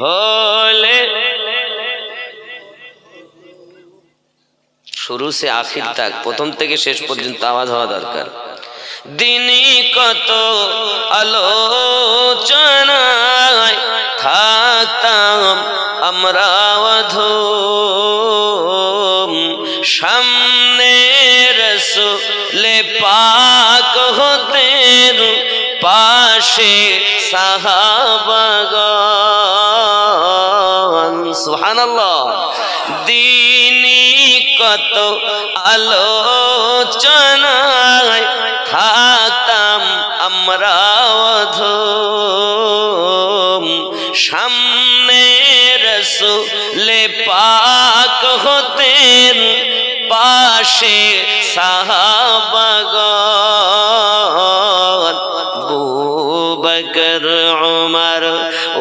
হলে শুরু সে আখির তাক, প্রথম থেকে শেষ পর্যন্ত আওয়াজ হওয়া দরকার। দিনই কত আলোচনায় থাকতাম আমরা অধম, সামনে রসুলে পাক হতেন, পাশে সাহাবাগণ। সুবহানাল্লাহ। দিনই কত আলোচনায় থাকতাম আমরা অধম, সামনে রসুলে পাক হতেন, পাশে সাহাবাগণ। আবু বকর উমর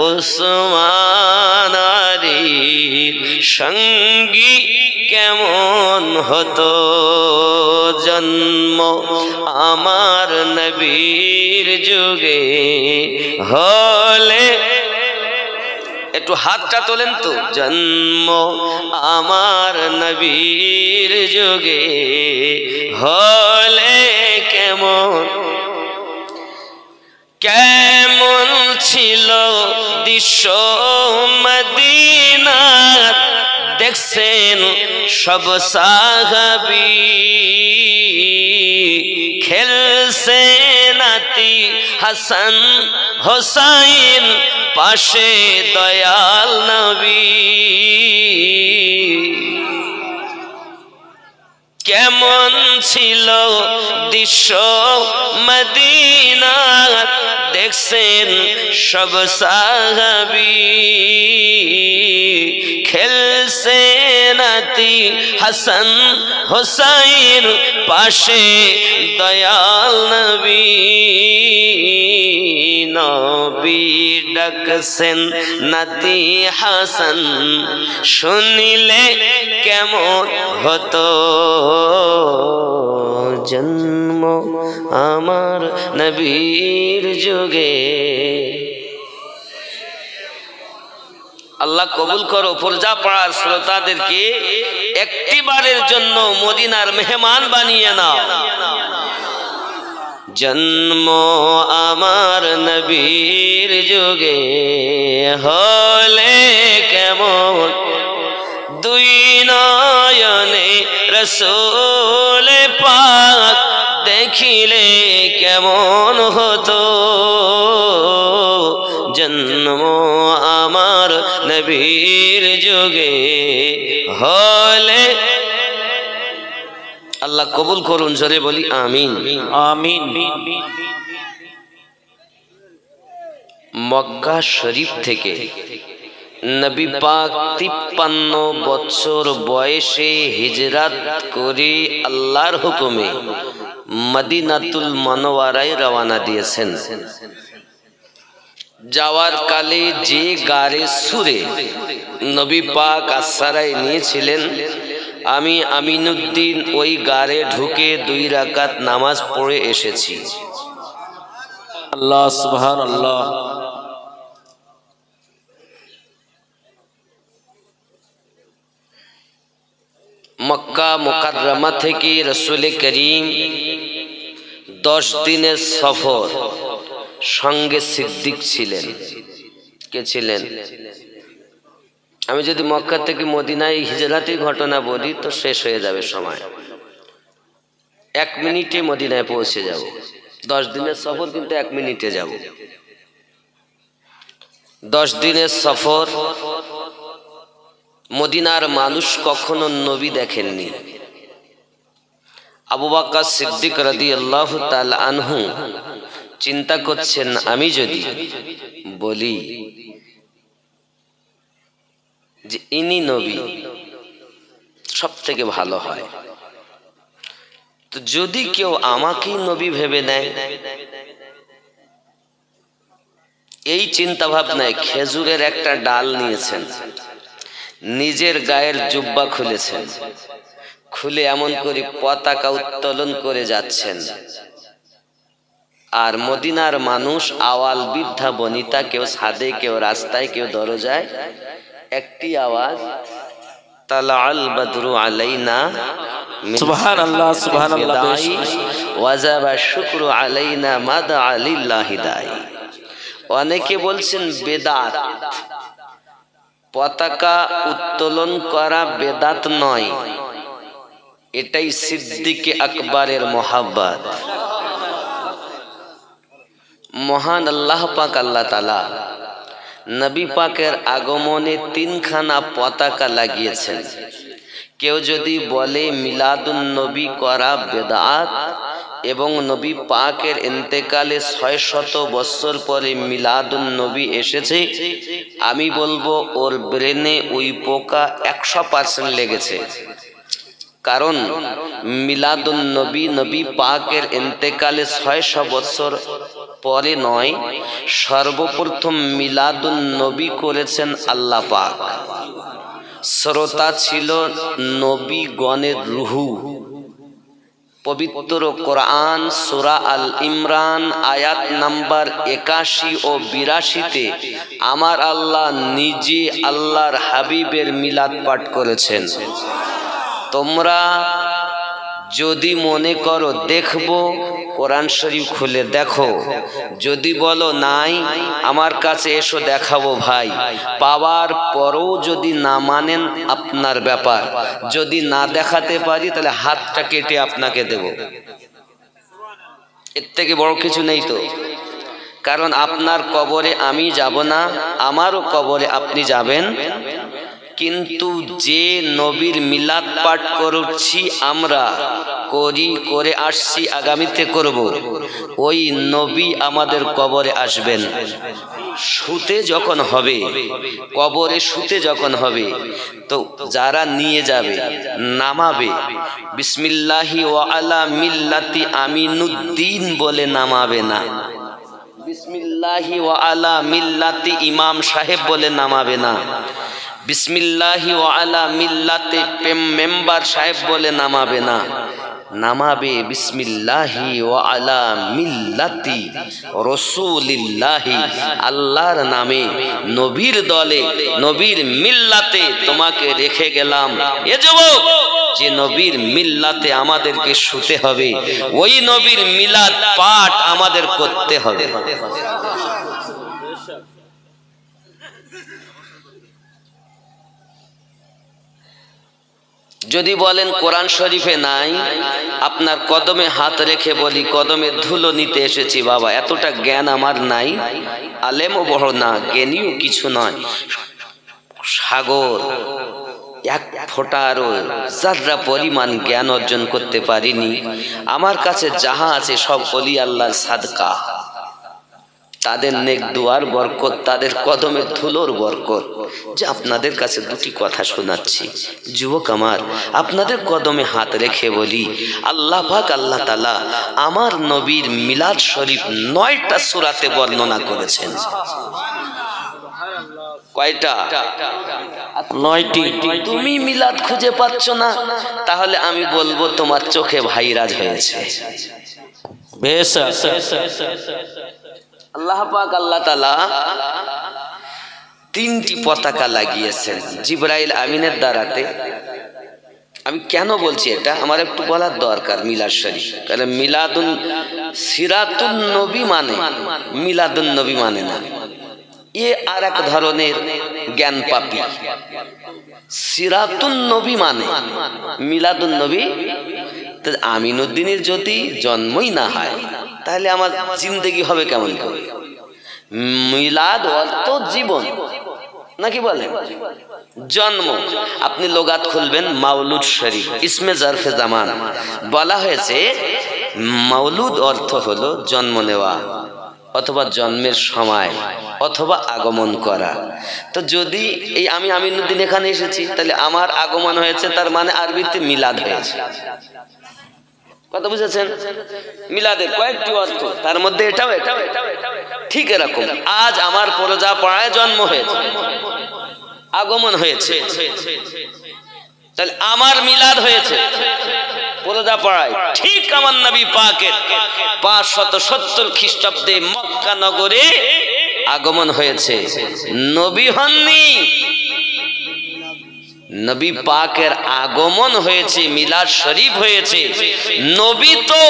উসমান আলীর সঙ্গী কেমন হতো জন্ম আমার নবীর যুগে হলে। একটু হাতটা তোলেন তো। জন্ম আমার নবীর যুগে হলে কেমন, কেমন ছিল দৃশ্য মদিনার, দেখছেন সব সাহাবী খেলছে নাতি হাসান হোসাইন, পাশে দয়াল নবী। কেমন ছিল দৃশ্য মদিনার, দেখছেন সব সাহাবী খেলছে নাতি হাসান হোসাইন, পাশে দয়াল নবী। নবী ডাকছেন নাতি হাসান, শুনিলে কেমন হতো জন্ম আমার নবীর যুগে। আল্লাহ কবুল করো পর্জা পাড়ার শ্রোতাদেরকে একটিবারের জন্য মদিনার মেহমান বানিয়ে নাও। জন্ম আমার নবীর যুগে হলে কেমন, দুই নয়নে রসূল পাক দেখিলে কেমন হতো জন্ম আমার নবীর যুগে হলে। আল্লাহ কবুল করুন, জোরে বলি আমিন আমিন। মক্কা শরীফ থেকে নবী পাক 53 বছর বয়সে হিজরত করে আল্লাহর হুকুমে মদিনাতুল মুনাওয়ারায় রওনা দিয়েছেন। যাওয়ার কালে যে গারে সুরে নবী পাক আশ্রয় নিয়েছিলেন, আমি আমিনুদ্দিন ওই গারে ঢুকে 2 রাকাত নামাজ পড়ে এসেছি। আল্লাহ সুবহানাল্লাহ। মক্কা মুকাররমা থেকে রাসূল করিম 10 দিনের সফর, সঙ্গে সিদ্দিক ছিলেন। কে ছিলেন? আমি যদি মক্কা থেকে মদিনায় হিজরতের ঘটনা বলি তো শেষ হয়ে যাবে সময়, 1 মিনিটে মদিনায় পৌঁছে যাব। 10 দিনের সফর কিন্তু 1 মিনিটে যাব। 10 দিনের সফর, মদিনার মানুষ কখনো নবী দেখেননি। আবু বকর সিদ্দিক রাদিয়াল্লাহু তাআলা আনহু চিন্তা করছেন, আমি যদি বলি যে ইনি নবী, সব থেকে ভালো হয়। তো যদি কেউ আমাকেই নবী ভেবে নেয়, এই চিন্তা ভাবনায় খেজুরের একটা ডাল নিয়েছেন, নিজের গায়ের জুব্বা খুলেছেন, খুলে এমন করে পতাকা উত্তোলন করে যাচ্ছেন। আর মদিনার মানুষ আওয়াল বৃদ্ধা বনিতা, কেউ ছাদে, কেউ রাস্তায়, কেউ দরজায়, একটি আওয়াজ, তালাআল বদরু আলাইনা, সুবহানাল্লাহ সুবহানাল্লাহ, ওয়াজাবা শুকরু আলাইনা মাদা লিল্লাহি দাই। অনেকে বলছেন বেদাত, পতাকা উত্তোলন করা বেদাত নয়, এটাই সিদ্দিক আকবরের মোহাব্বত। মহান আল্লাহ পাক আল্লাহ তাআলা নবী পাকের আগমনে তিনখানা পতাকা লাগিয়েছেন। কেউ যদি বলে মিলাদুন নবী করা বেদাত এবং নবী পাকের ইন্তেকালে ৬০০ বছর পরে মিলাদুন নবী এসেছে, আমি বলবো ওর ব্রেনে ওই পোকা ১০০% লেগেছে। কারণ মিলাদুন নবী, নবী পাকের ইন্তেকালে ৬০০ বছর পরে নয়, সর্বপ্রথম মিলাদুন নবী করেছেন আল্লাহ পাক। শ্রোতা ছিল নবীগণের রুহু। পবিত্র কোরআন সূরা আল ইমরান আয়াত নাম্বার ৮১ ও ৮২-তে আমার আল্লাহ নিজে আল্লাহর হাবিবের মিলাদ পাঠ করেছেন। তোমরা যদি মনে করো দেখবো, কোরআন শরীফ খুলে দেখো। যদি বলো নাই, আমার কাছে এসো দেখাবো ভাই। পাওয়ার পরও যদি না মানেন আপনার ব্যাপার। যদি না দেখাতে পারি তাহলে হাতটা কেটে আপনাকে দেব। এর থেকে বড় কিছু নেই তো। কারণ আপনার কবরে আমি যাব না, আমারও কবরে আপনি যাবেন। কিন্তু যে নবীর মিলাদ পাঠ করছি আমরা, করে আসছি, আগামীতে করব, ওই নবী আমাদের কবরে আসবেন। শুতে যখন হবে, কবরে শুতে যখন হবে, তো যারা নিয়ে যাবে নামাবে, বিসমিল্লাহি ওয়া আলা মিল্লাতি আমিনুদ্দিন বলে নামাবে না। বিসমিল্লাহি ওয়া আলা মিল্লাতি ইমাম সাহেব বলে নামাবে না। বিসমিল্লাহি ওয়া আলা মিল্লাতে মেম্বার সাহেব বলে নামাবে না। নামাবে বিসমিল্লাহি ওয়া আলা মিল্লাতি রাসূলিল্লাহি, আল্লাহর নামে, নবীর দলে, নবীর মিল্লাতে তোমাকে রেখে গেলাম। এ যুবক, যে নবীর মিল্লাতে আমাদেরকে শুতে হবে, ওই নবীর মিলাদ পাঠ আমাদের করতে হবে। যদি বলেন কোরআন শরীফে নাই, আপনার কদমে হাত রেখে বলি, কদমে ধুলো নিতে এসেছি বাবা। এতটা জ্ঞান আমার নাই, আলেমও বড় না, জ্ঞানীও কিছু নয়। সাগর এক ফোঁটারও যারা পরিমাণ জ্ঞান অর্জন করতে পারিনি। আমার কাছে যাহা আছে সব ওলি আল্লাহর সাদকা। তাদের নেক দুয়ার বরকত, তাদের কদমের ধুলোর বরকত। যে আপনাদের কাছে দুটি কথা শোনাচ্ছি যুবক আমার, আপনাদের কদমে হাত রেখে বলি, আল্লাহ পাক আল্লাহ তাআলা আমার নবীর মিলাদ শরীফ ৯টা সূরাতে বর্ণনা করেছেন। কয়টা? ৯টি। তুমি মিলাদ খুঁজে পাচ্ছ না, তাহলে আমি বলবো তোমার চোখে ভাইরাজ হয়েছে। বেশ, আল্লাহ পাক আল্লাহ তাআলা ৩টি পতাকা লাগিয়েছেন জিবরাইল আমিনের দ্বারাতে। আমি কেন বলছি এটা, আমার একটু বলার দরকার। মিলাদ শরীফ, কারণ মিলাদুন সিরাতুন নবী মানে মিলাদুন নবী মানে না। এ আর এক ধরনের জ্ঞান পাপী। সিরাতুন নবী মানে মিলাদুন নবী। আমিনুদ্দিনের যদি জন্মই না হয়, তাহলে আমার জিন্দেগি হবে কেমন করে? মিলাদ অর্থ জীবন, নাকি বলে জন্ম। আপনি লোগাত খুলবেন, মাউলুদ শরীফ ইসমে জারফে জামান বলা হয়েছে। মাউলুদ অর্থ হলো জন্ম নেওয়া, অথবা জন্মের সময়, অথবা আগমন করা। তো যদি এই আমি আমিনুদ্দিন এখানে এসেছি, তাহলে আমার আগমন হয়েছে, তার মানে আরবিতে মিলাদ হয়েছে। কথা বুঝেছেন? মিলাদের কয়েকটি অর্থ, তার মধ্যে এটাও এটা। ঠিক এরকম আজ আমার পরজা পাড়ায় জন্ম হয়েছে, আগমন হয়েছে, তাহলে আমার মিলাদ হয়েছে। পরদা পড়ায়। ঠিক আমার নবী পাকের 570 খ্রিস্টাব্দে মক্কা নগরে আগমন হয়েছে। নবী হননি, নবী পাকের আগমন হয়েছে, মিলাদ শরীফ হয়েছে। নবী তো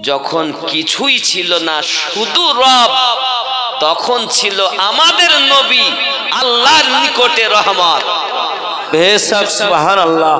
যখন কিছুই ছিল না, শুধু রব, তখন ছিল আমাদের নবী আল্লাহর নিকটে রহমত। বেশক সুবহানাল্লাহ।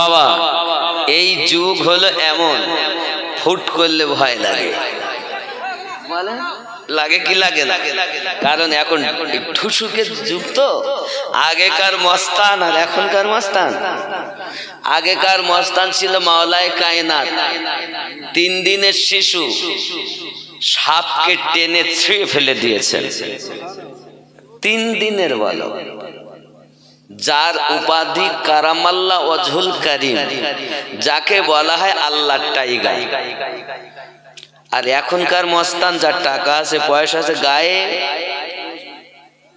বাবা এই যুগ হলো এমন, ফুট করলে ভয় লাগে, লাগে কি লাগে না? কারণ এখন ঠুসুকের যুগ তো। আগেকার মস্তান আর এখনকার মস্তান। আগেকার মস্তান ছিল মাওলায়ে কায়নাত, 3 দিনের শিশু সাপকে টেনে ছুঁয়ে ফেলে দিয়েছেন। 3 দিনের বলো, যার উপাধি কারামাল্লাহ ওয়াজহুল কারীম, যাকে বলা হয় আল্লাহর টাইগার। আর এখনকার মস্তান, যার টাকা আছে পয়সা আছে, গায়ে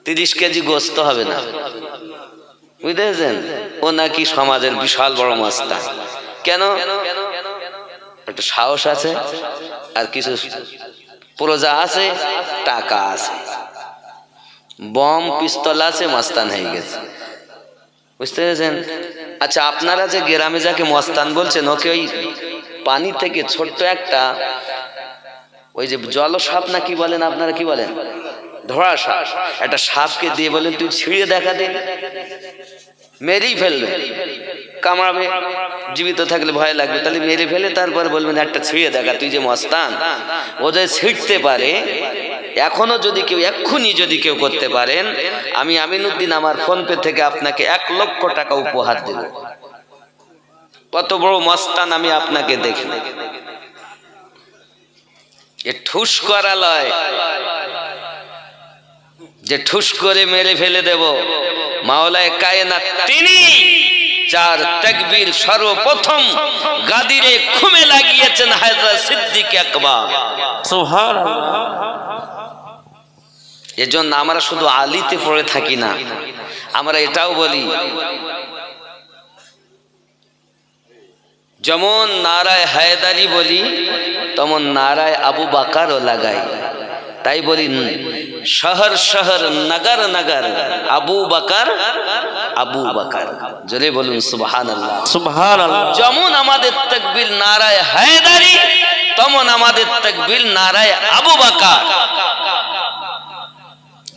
30 কেজি গোস্ত হবে না, বুঝতেছেন? ও নাকি সমাজের বিশাল বড় মস্তান। কেন? একটা সাহস আছে, আর কিছু প্রজা আছে, টাকা আছে, বম পিস্তল আছে, মস্তান হয়ে গেছে, বুঝতে পেরেছেন? আচ্ছা, আপনারা যে গ্রামে যাকে মস্তান বলছেন, ওকে ওই পানি থেকে ছোট্ট একটা, ওই যে জল সাপ না কি বলেন আপনারা, কি বলেন, ধরা সাপ, একটা সাপকে দিয়ে বলেন তুই ছিঁড়ে দেখা দে, মেরেই ফেলবে, কামড়াবে, জীবিত থাকলে ভয় লাগবে, তাহলে মেরে ফেলে তারপর বলবেন একটা ছিঁড়ে দেখা, তুই যে মস্তান। ও যদি ছিঁড়তে পারে, এখনো যদি কেউ, এক্ষুনি যদি কেউ করতে পারেন, আমি আমিনুদ্দিন আমার ফোন পে থেকে আপনাকে 1 লক্ষ টাকা উপহার দেব। কত বড় মস্তান আমি আপনাকে দেখি। এ ঠুস করা লয় যে ঠুস করে মেরে ফেলে দেব। মাওলায়ে কায়নাত তিনি, যার তাকবীর সর্বপ্রথম গাদিরে খুমে লাগিয়েছেন হযরত সিদ্দিক আকবর। সুবহানাল্লাহ। এজন্য আমরা শুধু আলিতে পড়ে থাকি না, আমরা এটাও বলি, যেমন নারায়ে হায়দারি বলি, তেমন নারায়ে আবু বাকারও লাগাই। তাই বলি শহর শহর, নগর নগর, আবু বাকার আবু বাকার। জোরে বলুন সুবহানাল্লাহ। সুবহানাল্লাহ। যেমন আমাদের তাকবীর নারায়ে হায়দারি, তেমন আমাদের তাকবীর নারায়ে আবু বাকার।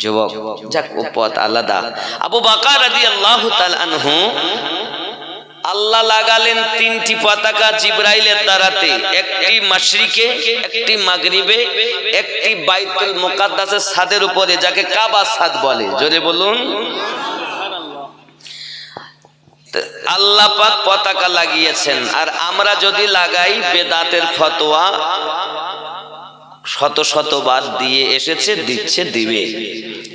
যুবক, যাক ও পথ আলাদা। আবু বকর রাদিয়াল্লাহু তাআলা আনহু, আল্লাহ লাগালেন 3টি পতাকা জিবরাইলের দ্বারাতে, একটি মাশরিকে, একটি মাগরিবে, একটি বাইতুল মুকাদ্দাসের ছাদের উপরে, যাকে কাবা ছাদ বলে। জোরে বলুন। আল্লাহ পাক পতাকা লাগিয়েছেন, আর আমরা যদি লাগাই, বেদাতের ফতোয়া শত শতবার দিয়ে এসেছে, দিচ্ছে, দিবে,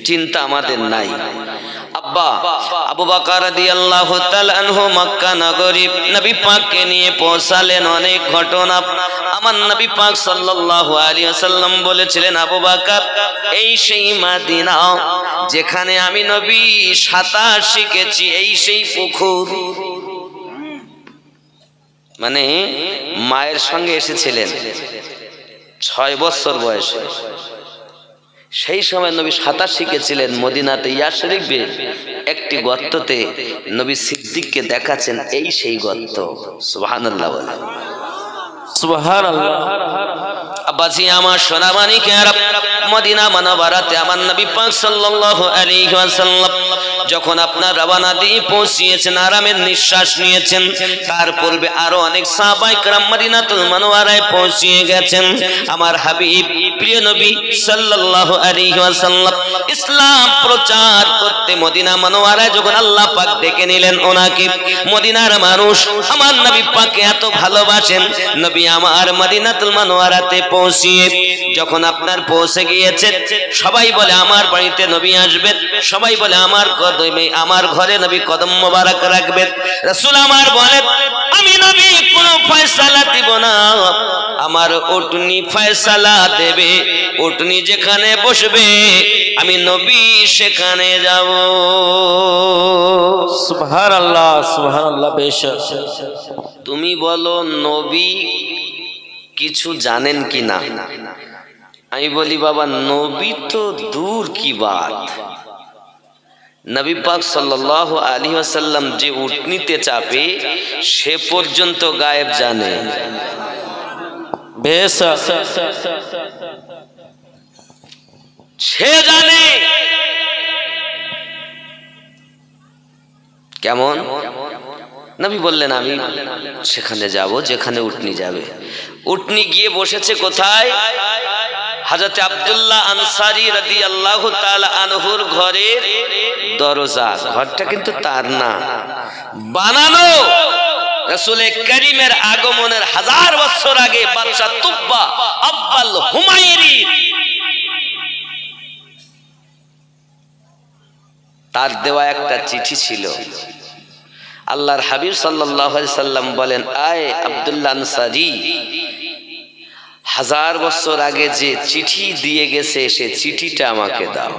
চিন্তা আমাদের নাই। আব্বা আবু বকর রাদিয়াল্লাহু তাআলা আনহু মক্কা নগরী নবী পাককে নিয়ে পৌঁছালেন। অনেক ঘটনা আমার নবী পাক সাল্লাল্লাহু আলাইহি ওয়াসাল্লাম বলেছিলেন, আবু বকর, এই সেই মদিনা যেখানে আমি নবী সাঁতার শিখেছি, এই সেই পুকুর। মানে মায়ের সঙ্গে এসেছিলেন 6 বছর বয়সে, সেই সময় নবী সাঁতার শিখেছিলেন মদিনাতে, ইয়াশরিবে একটি গর্ততে নবী সিদ্দিককে দেখাচ্ছেন, এই সেই গর্ত। সুবহানাল্লাহ বলেন। সুবহানাল্লাহ। আব্বাজি আমার সোনামানিকেরা, মদিনা মুনাওয়ারাতে আমার নবী পাক সাল্লাল্লাহু আলাইহি ওয়াসাল্লাম যখন আপনার রওনা দিয়ে পৌঁছিয়েছেন, আরামের নিঃশ্বাস নিয়েছেন, তার পূর্বে আরো অনেক সাহাবায়ে কেরাম মদিনাতুল মুনাওয়ারায় পৌঁছিয়ে গেছেন। আমার হাবিব প্রিয় নবী সাল্লাল্লাহু আলাইহি ওয়াসাল্লাম ইসলাম প্রচার করতে মদিনা মুনাওয়ারায় যখন আল্লাহ পাক ডেকে নিলেন ওনাকে, মদিনার মানুষ আমার নবী পাককে এত ভালোবাসেন, নবী আমার মদিনাতুল মুনাওয়ারাতে পৌঁছিয়ে যখন আপনার পৌঁছে গিয়েছেন, সবাই বলে আমার বাড়িতে নবী আসবেন, সবাই বলে আমার ঘরে নবী কদম মোবারক রাখবেন। রাসূল আমার বলেন, আমি নবী কোনো ফয়সালা দিব না, আমার উটনি ফয়সালা দেবে। উটনি যেখানে বসবে আমি নবী সেখানে যাব। সুবহানাল্লাহ সুবহানাল্লাহ। বেশক তুমি বলো নবী কিছু জানেন কি না? আমি বলি বাবা নবী তো দূর কি বাত, নবী পাক সাল্লাল্লাহু আলাইহি ওয়াসাল্লাম যে উটনিতে চাপে সে পর্যন্ত গায়েব জানে। বেশক সে জানে। কেমন? নবী বললেন আমি সেখানে যাব যেখানে উটনি যাবে। উটনি গিয়ে বসেছে কোথায়? হযরত আব্দুল্লাহ আনসারী রাদিয়াল্লাহু তাআলা আনহুর ঘরের দরজা। ঘরটা কিন্তু তার না, বানানো। রাসূল কারীমের আগমনের 1000 বছর আগে বাদশা তুব্বা আব্বাল হুমায়রি তার দেওয়া একটা চিঠি ছিল। আল্লাহর হাবিব সাল্লাল্লাহু আলাইহি সাল্লাম বলেন, আয় আব্দুল্লাহ আনসারী, 1000 বছর আগে যে চিঠি দিয়ে গেছে সে চিঠিটা আমাকে দাও।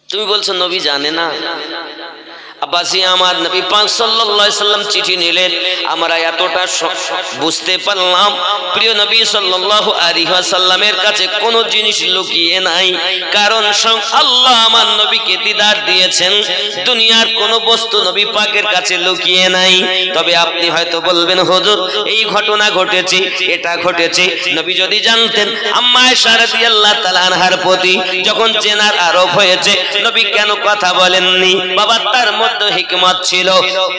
তুমি বলছো নবী জানে না? আব্বাসি আমার নবী পাক সাল্লাল্লাহু আলাইহি সাল্লাম চিঠি নিলেন। আমরা এতটা বুঝতে পারলাম প্রিয় নবী সাল্লাল্লাহু আলাইহি ওয়াসাল্লামের কাছে কোনো জিনিস লুকিয়ে নাই, কারণ আল্লাহ আমার নবীকে দিদার দিয়েছেন। দুনিয়ার কোনো বস্তু নবী পাকের কাছে লুকিয়ে নাই। তবে আপনি হয়তো বলবেন হুজুর এই ঘটনা ঘটেছে, এটা ঘটেছে। নবী যদি জানতেন আম্মা আয়েশা রাদিয়াল্লাহু তাআলা আনহার প্রতি যখন জেনার আরোপ হয়েছে, নবী কেন কথা বলেননি? বাবা তার মধ্যে হিকমত ছিল।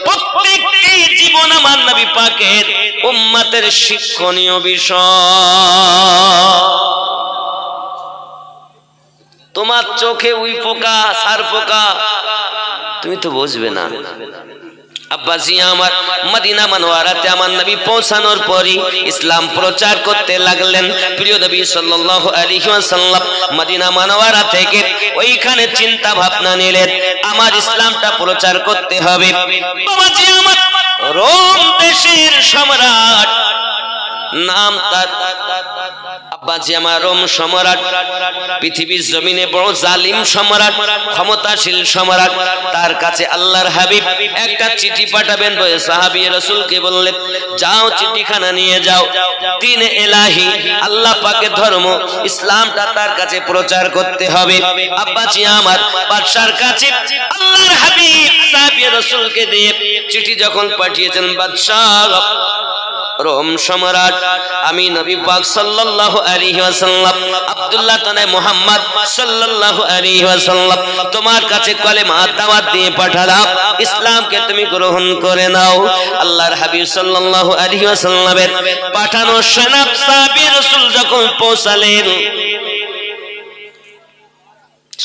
প্রত্যেকটি জীবন আমার নবী পাকের উম্মতের শিক্ষণীয় বিষয়। তোমার চোখে উই পোকা, সার পোকা, তুমি তো বুঝবে না। আব্বাসি আমার মদিনা মুনাওয়ারাতে আমার নবী পৌঁছানোর পরই ইসলাম প্রচার করতে লাগলেন। প্রিয় নবী সাল্লাল্লাহু আলাইহি ওয়াসাল্লাম মদিনা মুনাওয়ারা থেকে ওইখানে চিন্তা ভাবনা নিলেন আমার ইসলামটা প্রচার করতে হবে। বাবাজি আমার রোম দেশের সম্রাট, নাম তার আব্বাজি আমার রোম সম্রাট, পৃথিবীর জমিনে বড় জালিম সম্রাট, ক্ষমতাশীল সম্রাট। তার কাছে আল্লাহর হাবিব একটা চিঠি পাঠাবেন বলে সাহাবী রাসূলকে বললেন, যাও চিঠিখানা নিয়ে যাও, দ্বীন ইলাহি আল্লাহ পাকের ধর্ম ইসলামটা তার কাছে প্রচার করতে হবে। আব্বাজি আমার বাদশার কাছে আল্লাহর হাবিব সাহাবী রাসূলকে দিয়ে চিঠি যখন পাঠিয়েছেন, বাদশাহ রোম সম্রাট আমি নবী পাক সাল্লাল্লাহু আলাইহি ওয়াসাল্লাম আব্দুল্লাহ তানে মুহাম্মদ সাল্লাল্লাহু আলাইহি ওয়াসাল্লাম তোমার কাছে কলেমা দাওয়াত দিয়ে পাঠালাম, ইসলামকে তুমি গ্রহণ করে নাও। আল্লাহর হাবিব সাল্লাল্লাহু আলাইহি ওয়াসাল্লামের পাঠানো সেনা সাহাবী রাসূল যখন পৌঁছালেন,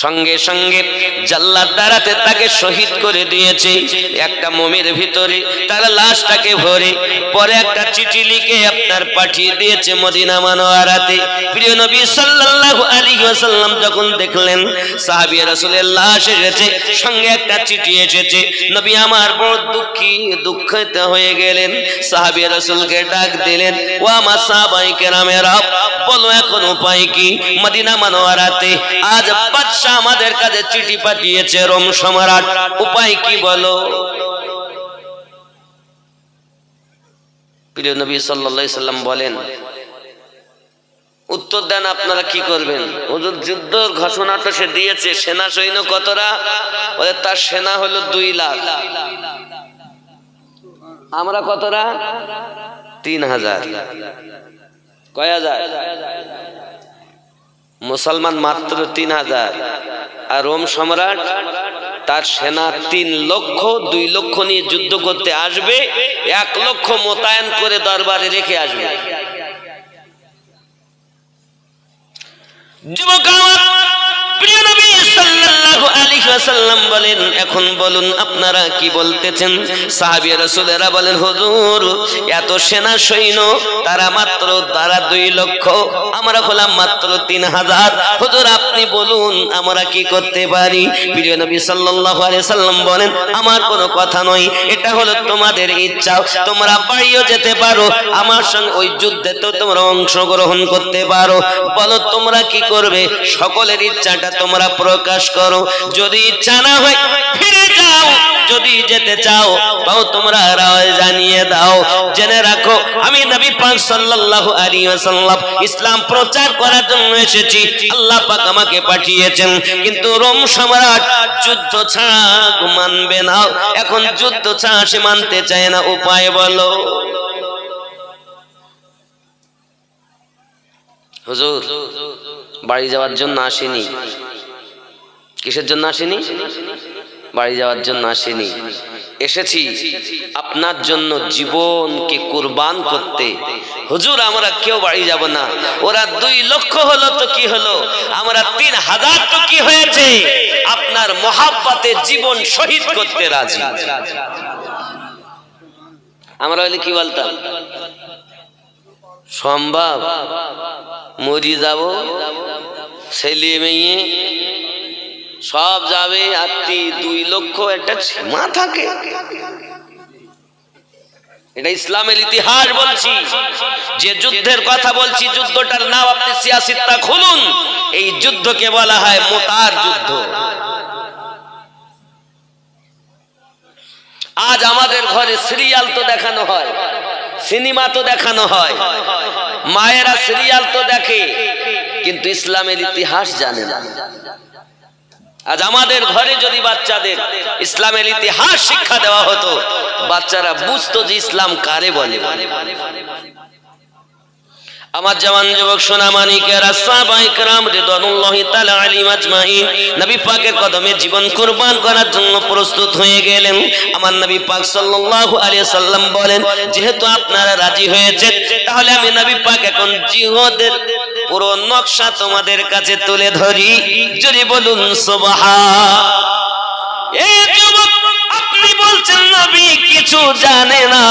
সঙ্গে সঙ্গে জাল্লাদ দাঁড়াতে তাকে শহীদ করে দিয়েছে। একটা মোমের ভিতরে তার লাশটাকে ভরে পরে একটা চিঠি লিখে আপনার পাঠিয়ে দিয়েছে মদিনা মুনাওয়ারাতে। প্রিয় নবী সাল্লাল্লাহু আলাইহি ওয়াসাল্লাম যখন দেখলেন সাহাবী রাসূলের লাশ এসেছে, সঙ্গে একটা চিঠি এসেছে, নবী আমার বড় দুঃখিত হয়ে গেলেন। সাহাবী রাসূলকে ডাক দিলেন, ও আমার সাহাবায়ে কেরামেরা, বলো এখন উপায় কি? মদিনা মুনাওয়ারাতে আজ বাদশা আমাদের কাছে চিঠি পাঠিয়েছে, রোম সম্রাট, উপায় কি বলো? প্রিয় নবী সাল্লাল্লাহু আলাইহি সাল্লাম বলেন, উত্তর দেন আপনারা কি করবেন? হুজুর যুদ্ধ ঘোষণা তো সে দিয়েছে, সেনা সৈন্য কতরা? বলে তার সেনা হলো 2 লাখ, আমরা কতরা? 3000। কয় হাজার? মুসলমান মাত্র 3000, আর রোম সম্রাট তার সেনা 3 লক্ষ, 2 লক্ষ নিয়ে যুদ্ধ করতে আসবে, 1 লক্ষ মোতায়েন করে দরবারে রেখে আসবে। যুবক আমার, প্রিয় নবী সাল্লাল্লাহু আলাইহি ওয়াসাল্লাম বলেন, এখন বলুন আপনারা কি বলতেছেন? সাহাবী রাসূলেরা বলেন, হুজুর এত সেনা সৈন্য, তারা 2 লক্ষ, আমরা হলাম মাত্র 3000। হুজুর আপনি বলুন আমরা কি করতে পারি? প্রিয় নবী সাল্লাল্লাহু আলাইহি সাল্লাম বলেন, আমার কোনো কথা নয়, এটা হলো তোমাদের ইচ্ছা, তোমরা বাড়িও যেতে পারো, আমার সঙ্গে ওই যুদ্ধে তো তোমরা অংশগ্রহণ করতে পারো, বলো তোমরা কি করবে? সকলের ইচ্ছাটা তোমরা প্রকাশ করো, যদি ইচ্ছা না হয় ফিরে যাও, যদি যেতে চাও তাও তোমরা রায় জানিয়ে দাও। জেনে রাখো আমি নবী পাক সাল্লাল্লাহু আলাইহি ওয়াসাল্লাম ইসলাম প্রচার করার জন্য এসেছি, আল্লাহ পাক আমাকে পাঠিয়েছেন, কিন্তু রোম সম্রাট যুদ্ধ ছাড়া মানবে না। এখন যুদ্ধ ছাড়া সে মানতে চায় না, উপায় বলো। হুজুর বাড়ি যাওয়ার জন্য আসেনি। কিসের জন্য আসেনি? বাড়ি যাওয়ার জন্য আসেনি, এসেছি আপনার জন্য জীবনকে কুরবান করতে। হুজুর আমরা কেউ বাড়ি যাব না, ওরা 2 লক্ষ হলো তো কি হলো, আমরা 3000 তো কি হয়েছে, আপনার মহাব্বতে জীবন শহীদ করতে রাজি। আমরা হলে কি বলতাম? সম্ভব? মরি যাব, ছেলে মেয়ে সব যাবে, আর 2 লক্ষ একটা সীমা থাকে। এটা ইসলামের ইতিহাস বলছি, যে যুদ্ধের কথা বলছি যুদ্ধটার নাম আপনি সিয়াসিত্তা খুলুন, এই যুদ্ধকে বলা হয় মুতার যুদ্ধ। আজ আমাদের ঘরে সিরিয়াল তো দেখানো হয়, সিনেমা তো দেখানো হয়, মায়েরা সিরিয়াল তো দেখে, কিন্তু ইসলামের ইতিহাস জানে না। আজ আমাদের ঘরে যদি বাচ্চাদের ইসলামের ইতিহাস শিক্ষা দেওয়া হতো, বাচ্চারা বুঝতো যে ইসলাম কারে বলে। আমার জওয়ান যুবক সোনা মানিকেরা, সাহাবায়ে কেরাম রিদওয়ানুল্লাহি তাআলা আলাইহিম আজমাইন নবী পাকের কদমে জীবন কুরবান করার জন্য প্রস্তুত হয়ে গেলেন। আমার নবী পাক সাল্লাল্লাহু আলাইহি সাল্লাম বলেন, যেহেতু আপনারা রাজি হয়েছেন, তাহলে আমি নবী পাক এখন জিহাদের পুরো নকশা তোমাদের কাছে তুলে ধরি। যদি বলুন সুবহান। এই যুবক আপনি বলছেন নবী কিছু জানে না,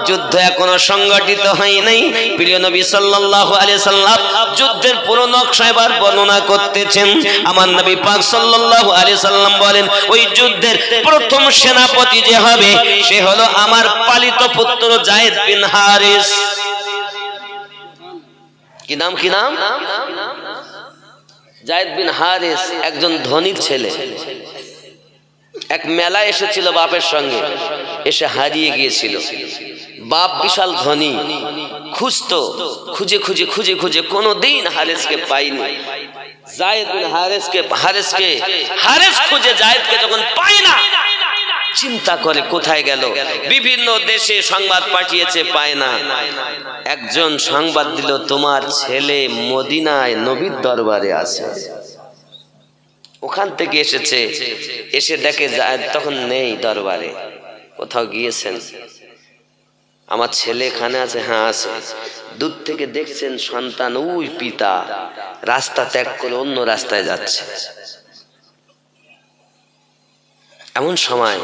যুদ্ধ এখনো সংগঠিত হয় নাই। প্রিয় নবী সাল্লাল্লাহু আলাইহি সাল্লাম যুদ্ধের পুরো নকশা এবার বর্ণনা করতেছেন। আমার নবী পাক সাল্লাল্লাহু আলাইহি সাল্লাম বলেন, ওই যুদ্ধের প্রথম সেনাপতি যে হবে সে হলো আমার পালিত পুত্র যায়েদ বিন হারিস। কি নাম? কি নাম? যায়েদ বিন হারিস একজন ধনীর ছেলে। এক মেলা এসেছিল বাপের সঙ্গে, এসে হারিয়ে গিয়েছিল। বাপ বিশাল ধনী, খুঁজতো, খুঁজে খুঁজে খুঁজে খুঁজে কোনোদিন হারেসকে পাইনি। যায়েদ বিন হারেস খুঁজে যায়েদকে যখন পায় না, চিন্তা করে কোথায় গেল। বিভিন্ন দেশে সংবাদ পাঠিয়েছে, পায় না। একজন সংবাদ দিল, তোমার ছেলে মদিনায় নবীর দরবারে আছে। ওখান থেকে এসেছে, এসে দেখে যায়েদ তখন নেই দরবারে, কোথাও গিয়েছেন। আমার ছেলে এখানে আছে? হ্যাঁ আছে। দূর থেকে দেখছেন সন্তান, ওই পিতা রাস্তা ত্যাগ করে অন্য রাস্তায় যাচ্ছে। এমন সময়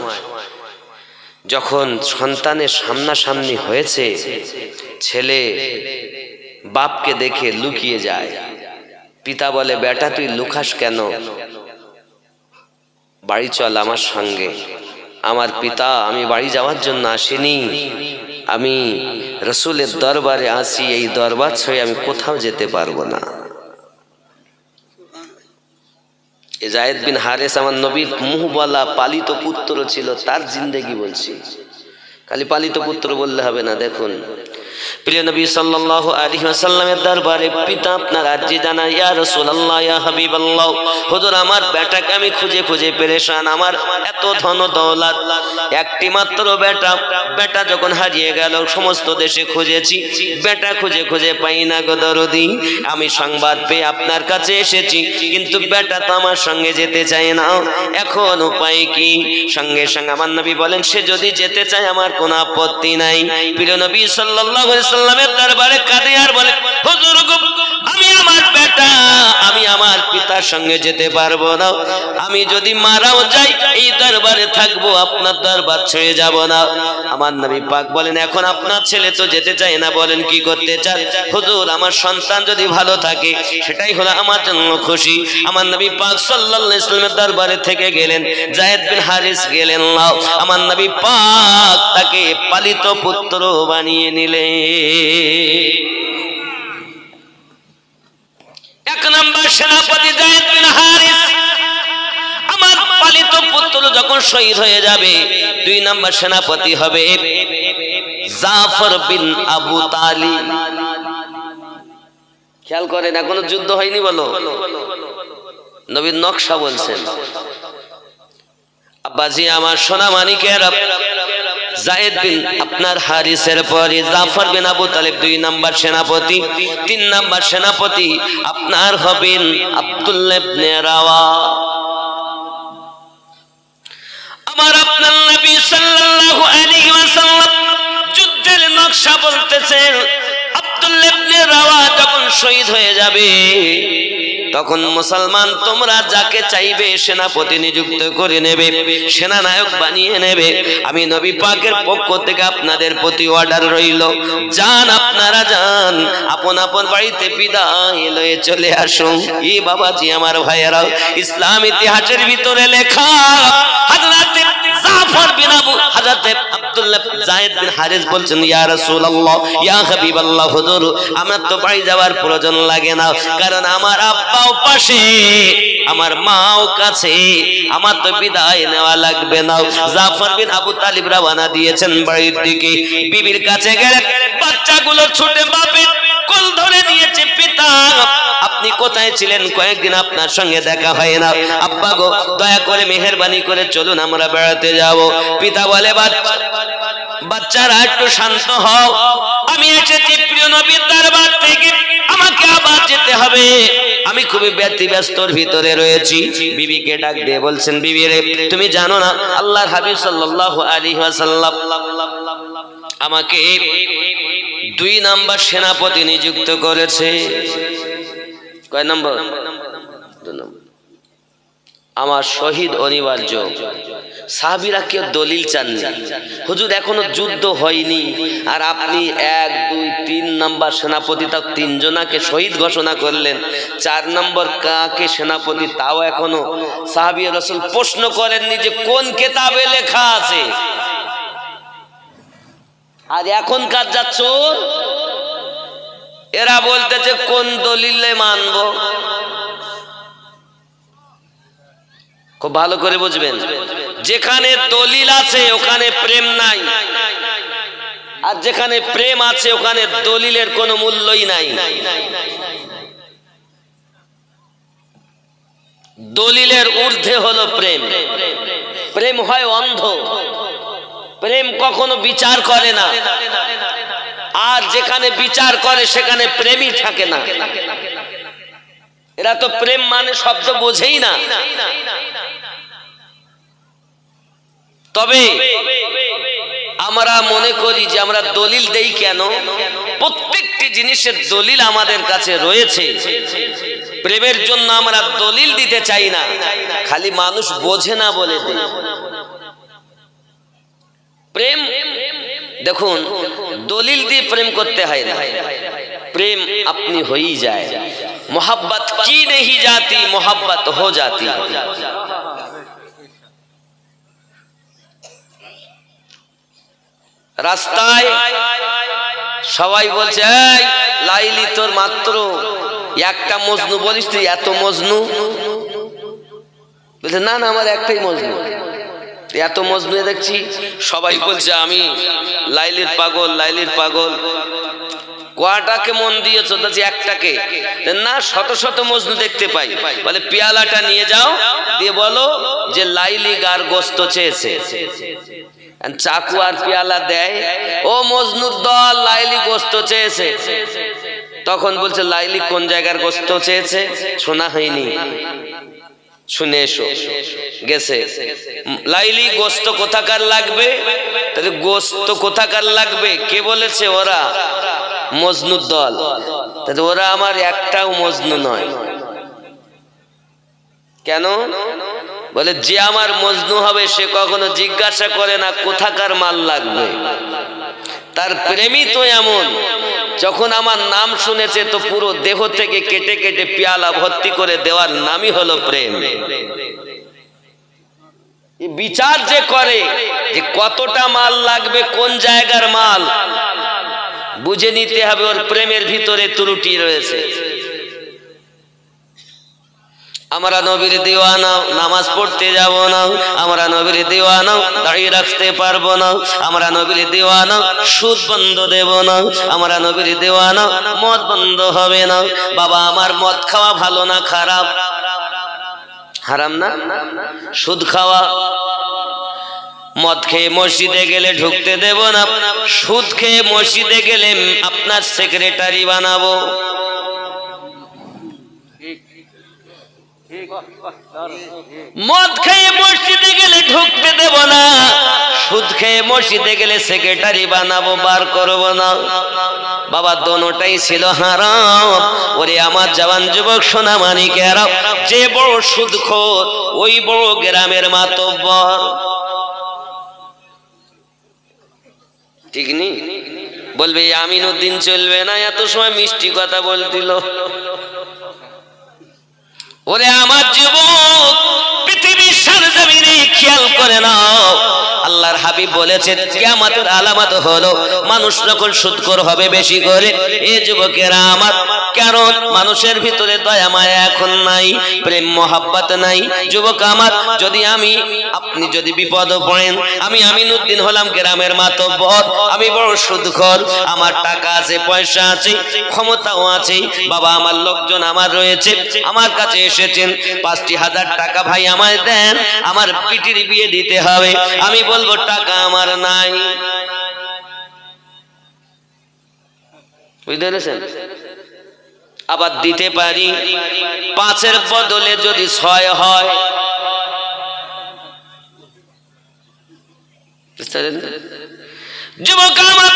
যখন সন্তানের সামনাসামনি হয়েছে, ছেলে বাপকে দেখে লুকিয়ে যায়। পিতা বলে, বেটা তুই লুকাস কেন? বাড়ি চল আমার সঙ্গে। আমার পিতা, আমি বাড়ি যাওয়ার জন্য আসিনি, আমি রাসূলের দরবারে আসি, এই দরবার ছেড়ে আমি কোথাও যেতে পারবো না। যায়েদ বিন হারিস আমার নবীর মুহবলা পালিত পুত্র ছিল, তার জিন্দেগি বলছি, খালি পালিত পুত্র বললে হবে না। দেখুন প্রিয় নবী সাল্লাল্লাহু আলাইহি ওয়াসাল্লামের দরবারে পিতা আপনার আর্জি জানায়, ইয়া রাসূলুল্লাহ, ইয়া হাবিবাল্লাহ, হুজুর আমার বেটাকে আমি খুঁজে খুঁজে পেরেশান, আমার এত ধন দৌলত, একটি মাত্র বেটা যখন হারিয়ে গেল, সমস্ত দেশে খুঁজেছি, বেটা খুঁজে খুঁজে পাই না গো দরদি। আমি সংবাদ পেয়ে আপনার কাছে এসেছি, কিন্তু বেটা তো আমার সঙ্গে যেতে চায় না, এখন উপায় কি? সঙ্গে সঙ্গে আমার নবী বলেন, সে যদি যেতে চায় আমার কোনো আপত্তি নাই। প্রিয় নবী সাল্লাল্লাহু আলাইহি ওয়াসাল্লামের দরবারে কাঁদে আর বলে, হুজুর গো, আমি আমার বেটা, আমি আমার পিতার সঙ্গে যেতে পারবো না, আমি যদি মারাও যাই এই দরবারে থাকবো, আপনার দরবার ছেড়ে যাব না। আমার নবী পাক বলেন, এখন আপনার ছেলে তো যেতে চায় না, বলেন কি করতে চান? হুজুর আমার সন্তান যদি ভালো থাকে সেটাই হলো আমার জন্য খুশি। আমার নবী পাক সাল্লাল্লাহু আলাইহি ওয়াসাল্লামের দরবারে থেকে গেলেন, যায়েদ বিন হারিস গেলেন, আমার নবী পাক তাকে পালিত পুত্র বানিয়ে নিলেন। এক নম্বর সেনাপতি যায়েদ বিন হারিস, আমার পালিত পুত্র যখন শহীদ হয়ে যাবে, দুই নম্বর সেনাপতি হবে জাফর বিন আবু তালিব। খেয়াল করেন, এখনো যুদ্ধ হয়নি, বলো নবীর নকশা বলছেন। আব্বাজি আমার সোনা মানিকের, যায়েদ বিন আপনার হারিসের পরে জাফর বিন আবু তালিব দুই নাম্বার সেনাপতি। তিন নাম্বার সেনাপতি আপনার হবেন আব্দুল্লাহ ইবনে রাওয়া। আমার আপনার নবী সাল্লাল্লাহু আলাইহি ওয়াসাল্লাম যুদ্ধের নকশা বলতেছেন, আব্দুল্লাহ ইবনে রাওয়া যখন শহীদ হয়ে যাবে, তখন মুসলমান তোমরা যাকে চাইবে সেনাপতি নিযুক্ত করে নেবে, সেনানায়ক বানিয়ে নেবে। আমি নবী পাকের পক্ষ থেকে আপনাদের প্রতি অর্ডার রইল, যান আপনারা যান, আপন আপন বাড়িতে বিদায় লয়ে চলে আসুন। ই বাবাজি আমার ভাইয়েরা, ইসলাম ইতিহাসের ভিতরে লেখা হযরত জাফর বিন হযরত আব্দুল্লাহ যায়েদ বিন হারিস বলছেন, ইয়া রাসূলুল্লাহ, ইয়া হাবিবাল্লাহ, হুজুর আমার তো বাড়ি যাওয়ার প্রয়োজন লাগে না, কারণ আমার আব্বাও পাশে, আমার মাও কাছে, আমার তো বিদায় নেওয়া লাগবে না। জাফর বিন আবু তালিব রওনা দিয়েছেন বাড়ির দিকে। বিবির কাছে গেলেন, বাচ্চাগুলো ছুটে বাপের কোল ধরে নিয়েছে, পিতা আপনি কোথায় ছিলেন? কয়েকদিন আপনার সঙ্গে দেখা হয় না, আব্বা গো দয়া করে মেহেরবানি করে চলুন আমরা বেড়াতে যাব। পিতা বলে, বাচ্চারা একটু শান্ত হও, আমি এসেছি প্রিয় নবীর দরবার থেকে, আমাকে আবার যেতে হবে, আমি খুবই ব্যস্তর ভিতরে রয়েছি। বিবিকে ডাক দিয়ে বলছেন, বিবি রে, তুমি জানো না আল্লাহর হাবিব সাল্লাল্লাহু আলাইহি ওয়াসাল্লাম আমাকে 2 নাম্বার সেনাপতি নিযুক্ত করেছে। কয় নম্বর? 2 নম্বর। আমার শহীদ অনিবার্য। সাহাবীরা কেউ দলিল চাননি, হুজুর এখনো যুদ্ধ হয়নি, আর আপনি 1, 2, 3 নাম্বার সেনাপতি, তাও 3 জনাকে শহীদ ঘোষণা করলেন, 4 নম্বর কাকে সেনাপতি তাও এখনো। সাহাবী রাসূল প্রশ্ন করেননি যে কোন কিতাবে লেখা আছে। আর এখনকার যা চোর, এরা বলতেছে কোন দলিলে মানবো। খুব ভালো করে বুঝবেন, যেখানে দলিল আছে ওখানে প্রেম নাই, আর যেখানে প্রেম আছে ওখানে দলিলের কোনো মূল্যই নাই। দলিলের ঊর্ধ্বে হলো প্রেম। প্রেম হয় অন্ধ, প্রেম কখনো বিচার করে না, আর যেখানে বিচার করে সেখানে প্রেমই থাকে না। এরা তো প্রেম মানে শব্দ বোঝেই না। তবে আমরা মনে করি যে আমরা দলিল দেই কেন? প্রত্যেকটি জিনিসের দলিল আমাদের কাছে রয়েছে। প্রেমের জন্য আমরা দলিল দিতে চাই না, খালি মানুষ বোঝে না বলে দেই। প্রেম দেখুন, দলিল দিয়ে প্রেম করতে হয় না, प्रेम अपनी हो ही जाए, मोहब्बत की नहीं जाती, मोहब्बत हो जाती है। রাস্তায় সবাই বলছে এই লাইলি তোর মাত্র একটা মজনু, বলিস তুই এত মজনু? বলছে না না আমার একটাই মজনু। এত মজনু দেখছি সবাই বলছে আমি লাইলির পাগল, লাইলির পাগল। কটাকে মন দিয়েছো? বলছি একটাকে। না, শত শত মজনু দেখতে পাই। বলে পেয়ালাটা নিয়ে যাও, দিয়ে বলো যে লাইলি গার গোস্ত চেয়েছে। চাকু আর পেয়ালা দেয়, ও মজনুর দল, লাইলি গোস্ত চেয়েছে। তখন বলছে লাইলি কোন জায়গার গোস্ত চেয়েছে? শোনা হয়নি, শুনে এসো। গেছে, লাইলি গোস্ত কোথাকার লাগবে? তাহলে গোস্ত কোথাকার লাগবে কে বলেছে? ওরা, মজনুর দল। তাহলে ওরা আমার একটাও মজনু নয়। কেন? বলে যে আমার মজনু হবে সে কখনো জিজ্ঞাসা করে না কোথাকার মাল লাগবে। তার প্রেমই তো এমন, যখন আমার নাম শুনেছে তো পুরো দেহ থেকে কেটে কেটে পেয়ালা ভর্তি করে দেওয়ার নামই হলো প্রেম। বিচার যে করে যে কতটা মাল লাগবে, কোন জায়গার মাল, বুঝে নিতে হবে ওর প্রেমের ভিতরে ত্রুটি রয়েছে। আমরা নবীর দিওয়ানা, নামাজ পড়তে যাব না। আমরা নবীর দিওয়ানা, দাঁড়িয়ে রাখতে পারবো না। আমরা নবীর দিওয়ানা, সুদ বন্ধ দেব না। আমরা নবীর দিওয়ানা, মদ বন্ধ হবে না। বাবা আমার মদ খাওয়া ভালো না খারাপ? হারাম না? সুদ খাওয়া, মদ খেয়ে মসজিদে গেলে ঢুকতে দেব না। সুদ খেয়ে মসজিদে গেলে আপনার সেক্রেটারি বানাবো। মদ খেয়ে মসজিদে গেলে ঢুকতে দেব না, সুদ খেয়ে মসজিদে গেলে সেক্রেটারি বানাবো, বার করব না। বাবা দোনোটাই ছিল হারাম। ওরে আমার জওয়ান যুবক সোনা মানিকেরা, যে বড় সুদখোর ওই বড় গ্রামের মাতব্বর। ঠিক নেই? বলবে আমিনুদ্দিন চলবে না, এত সময় মিষ্টি কথা বলছিল। ওরে আমার যুবক, পৃথিবীর সরজমিনে খেয়াল করে নাও, আল্লাহর হাবিব বলেছেন কিয়ামতের আলামত হলো মানুষ যখন সুদখোর হবে বেশি করে। এ যুবকেরা আমার, কারণ মানুষের ভিতরে দয়া মায়া এখন নাই, প্রেম মোহাব্বত নাই। যুবক আমার, যদি আপনি যদি বিপদে পড়েন, আমি আমিনুদ্দিন হলাম গ্রামের মাতব্বর, আমি বড় সুদখোর, আমার টাকা আছে, পয়সা আছে, ক্ষমতাও আছে, বাবা আমার লোকজন আমার রয়েছে, আমার কাছে এসেছেন ৫,০০০ টাকা ভাই আমায় দেন, আমার পিটির বিয়ে দিতে হবে। আমি বলবো টাকা আমার নাই। বুঝতে পেরেছেন? আবার দিতে পারি, ৫-এর বদলে যদি ৬ হয়। যুবক আমার,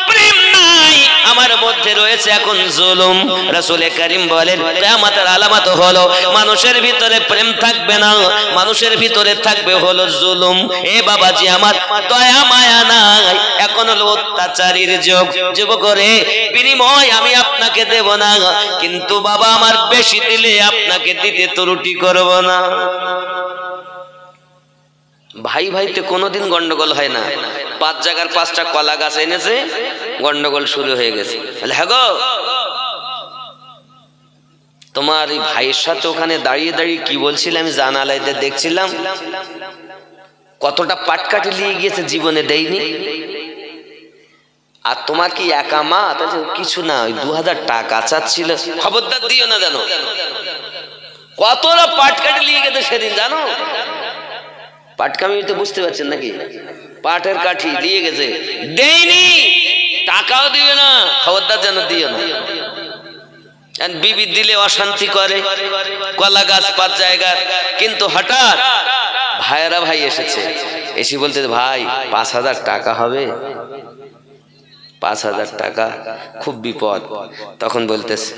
প্রেম নাই, আমার মধ্যে রয়েছে এখন জুলুম। রাসূল করিম বলেন কিয়ামতের আলামত হলো মানুষের ভিতরে প্রেম থাকবে না, মানুষের ভিতরে থাকবে হলো জুলুম। এ বাবাজি আমার, দয়া মায়া নাই, এখন হলো অত্যাচারীর যুগ। যুবক রে, বিনিময় আমি আপনাকে দেব না, কিন্তু বাবা আমার বেশি দিলে আপনাকে দিতে ত্রুটি করব না। ভাই ভাইতে কোনোদিন গন্ডগোল হয় না। ৫ জায়গার ৫টা কলা গাছ এনেছে, গন্ডগোল শুরু হয়ে গেছে। হ্যাঁ গো, তোমার এই ভাইয়ের সাথে ওখানে দাঁড়িয়ে দাঁড়িয়ে কি বলছিলাম আমি জানালাতে দেখছিলাম, কতটা পাটকাঠি নিয়ে গিয়েছে, জীবনে দেয়নি। আর তোমার কি একা মা? কিছু না, ওই ২,০০০ টাকা চাচ্ছিল। খবরদার দিও না, জানো কতটা পাটকাঠি নিয়ে গেছে সেদিন, জানো? পাটকামি তো বুঝতে পারছেন নাকি? পাটের কাঠি দিয়ে গেছে, দেয়নি, টাকাও দিবে না, খবরদার যেন দিও না। বিবি দিলে অশান্তি করে, কলা গাছ ৫ জায়গার। কিন্তু হঠাৎ ভাইয়েরা ভাই এসেছে, এসে বলতে ভাই ৫,০০০ টাকা হবে, ৫,০০০ টাকা, খুব বিপদ। তখন বলতেছে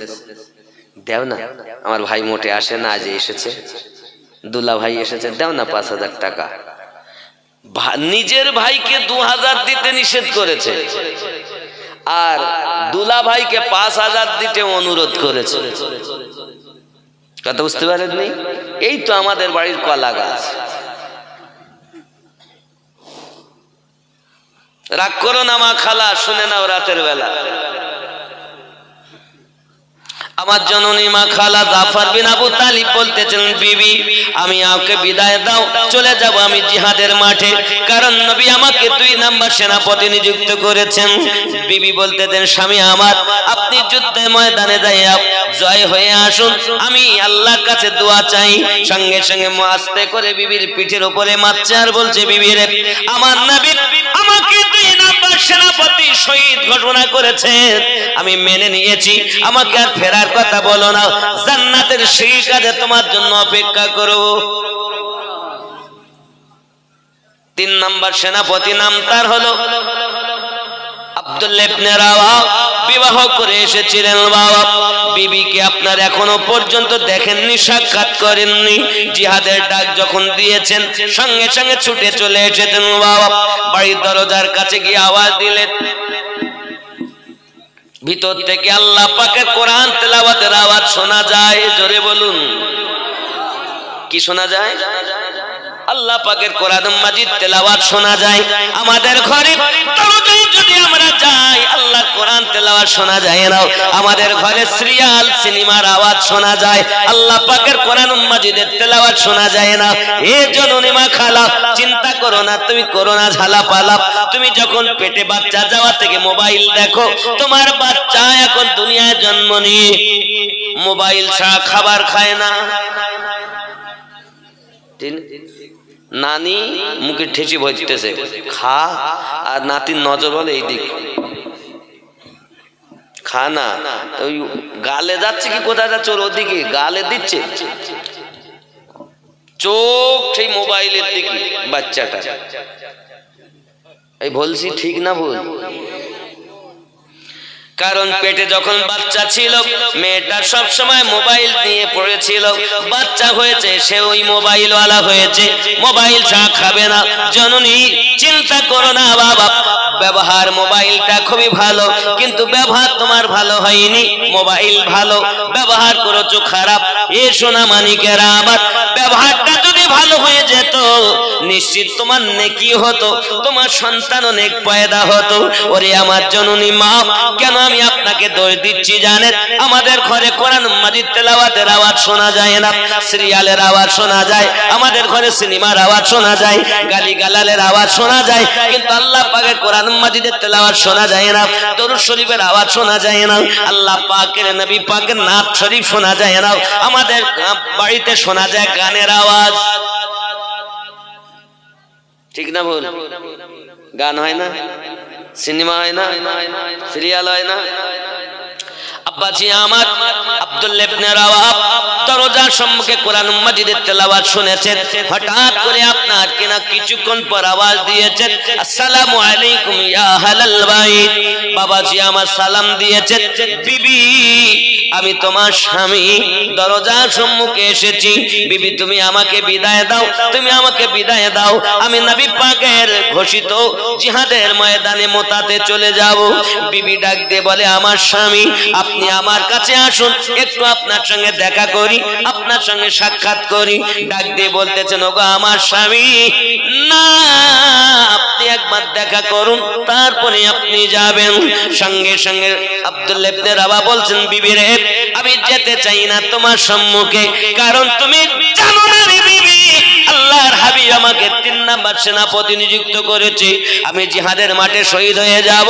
দেও না, আমার ভাই মোটে আসে না, আজ এসেছে, দুলা ভাই এসেছে, দেও না ৫,০০০ টাকা। নিজের ভাইকে ২,০০০ দিতে নিষেধ করেছে, আর দুলা ভাইকে ৫,০০০ দিতে অনুরোধ করেছে। কথা বুঝতে পারেননি? এই তো আমাদের বাড়ির কলা গাছ। রাগ করো না মা খালা, শুনে নাও রাতের বেলা। আমার জননী মা খালা জাফর বিন আবু তালিব বলতেছেন, বিবি আমি আমাকে বিদায় দাও, চলে যাব আমি জিহাদের মাঠে, কারণ নবী আমাকে 2 নাম্বার সেনাপতি নিযুক্ত করেছেন। বিবি বলতেছেন, স্বামী আমার, আপনি যুদ্ধের ময়দানে যাইয়া জয় হয়ে আসুন, আমি আল্লাহর কাছে দোয়া চাই। সঙ্গে সঙ্গে আস্তে করে বিবির পিঠের উপরে মারছে আর বলছে, বিবি রে, আমার নবী আমাকে 2 নাম্বার সেনাপতি শহীদ ঘোষণা করেছেন, আমি মেনে নিয়েছি, আমাকে আর ফেরার কথা বলো না, জান্নাতের সেই কাজে তোমার জন্য অপেক্ষা করব। 3 নাম্বার সেনাপতি নাম তার হলো আব্দুল্লাহ ইবনে রাওয়া, বিবাহ করে এসেছিলেন বাবা। বিবিকে আপনার এখনো পর্যন্ত দেখেননি, সাক্ষাৎ করেননি। জিহাদের ডাক যখন দিয়েছেন সঙ্গে সঙ্গে ছুটে চলে এসেছেন বাবা। বাড়ির দরজার কাছে গিয়ে আওয়াজ দিলেন, ভিতর থেকে আল্লাহ পাকের কোরআন তেলাওয়াতের আওয়াজ শোনা যায়। জোরে বলুন, কি শোনা যায়? আল্লাহ পাকের কোরআন মাজিদ তেলাওয়াত শোনা যায়। আমাদের ঘরে দরজায় যদি আমরা যাই, আল্লাহর কোরআন তেলাওয়াত শোনা যায় না। আমাদের ঘরে সিরিয়াল সিনেমার আওয়াজ শোনা যায়, আল্লাহ পাকের কোরআন মাজিদের তেলাওয়াত শোনা যায় না। এই জননী মা খালা, চিন্তা করো না, তুমি করো না ঝালা পালা। তুমি যখন পেটে বাচ্চা যাওয়া থেকে মোবাইল দেখো, তোমার বাচ্চা এখন দুনিয়ায় জন্ম নিয়ে মোবাইল ছাড়া খাবার খায় না। নানি মুখে ঠেসি বলতেছে খা, আর নাতির নজর বলে এই দিক খা না, ওই গালে যাচ্ছে কি কোথায় যাচ্ছে ওর ওদিকে গালে দিচ্ছে, চোখ সেই মোবাইলের দিকে বাচ্চাটা। এই বলছি ঠিক না ভুল? কারণ পেটে যখন বাচ্চা ছিল, মেয়েটা সব সময় মোবাইল নিয়ে পড়েছিল। বাচ্চা হয়েছে, সে ওই মোবাইলওয়ালা হয়েছে, মোবাইল ছাড়া খাবে না। জননী চিন্তা করো না বাবা, ব্যবহার মোবাইলটা খুবই ভালো, কিন্তু ব্যবহার তোমার ভালো হয়নি। মোবাইল ভালো, ব্যবহার করেছো খারাপ। এ সোনা মানিকেরা আমার, ব্যবহারটা যদি ভালো হয়ে যেত, নিশ্চিত তোমার নেকি হতো, তোমার সন্তানও নেক পয়দা হতো। ওরে আমার জননী মা, কেন আমি আপনাকে দোষ দিচ্ছি জানেন? আমাদের ঘরে কোরআন মাজিদ তেলাওয়াতের আওয়াজ শোনা যায় না, সিরিয়ালের আওয়াজ শোনা যায়, আমাদের ঘরে সিনেমার আওয়াজ শোনা যায়, গালিগালালের আওয়াজ শোনা যায়, কিন্তু আল্লাহ পাকের কোরআন মাজিদের তেলাওয়াত শোনা যায় না, দরুদ শরীফের আওয়াজ শোনা যায় না, আল্লাহ পাকের নবী পাকের নাত শরীফ শোনা যায় না। আমাদের বাড়িতে শোনা যায় গানের আওয়াজ। ঠিক না ভুল? গান হয় না, সিনেমা হয় না, সিরিয়াল হয় না। আব্বাজি আমার আব্দুল্লাহ ইবনে রাওয়া দরজার সম্মুখে কোরআন মাজিদের তেলাওয়াত শুনেছেন। হঠাৎ করে আপনার কিনা কিছুক্ষণ পর আওয়াজ দিয়েছেন, আসসালামু আলাইকুম ইয়া আহলাল বাইত। বাবাজি আমার সালাম দিয়েছেন, বিবি আমি তোমার স্বামী দরজার সম্মুখে এসেছি, বিবি তুমি আমাকে বিদায় দাও, তুমি আমাকে বিদায় দাও, আমি নবী পাকের ঘোষিত জিহাদের ময়দানে মোতাতে চলে যাব। বিবি ডাক দিয়ে বলে, আমার স্বামী আপনি আমার কাছে আসুন, একটু আপনার সঙ্গে দেখা করি, আপনার সঙ্গে সাক্ষাৎ করি। ডাক দিয়ে বলতেছেন, ওগো আমার স্বামী, না আপনি একবার দেখা করুন, তারপরে আপনি যাবেন। সঙ্গে সঙ্গে আব্দুল্লাহ ইবনে রাওয়া বলছেন, বিবি রে আমি যেতে চাই না তোমার সম্মুখে, কারণ তুমি জানো না রে বিবি, আল্লাহর হাবিব আমাকে 3 নাম্বার সেনাপতি নিযুক্ত করেছে, আমি জিহাদের মাঠে শহীদ হয়ে যাব।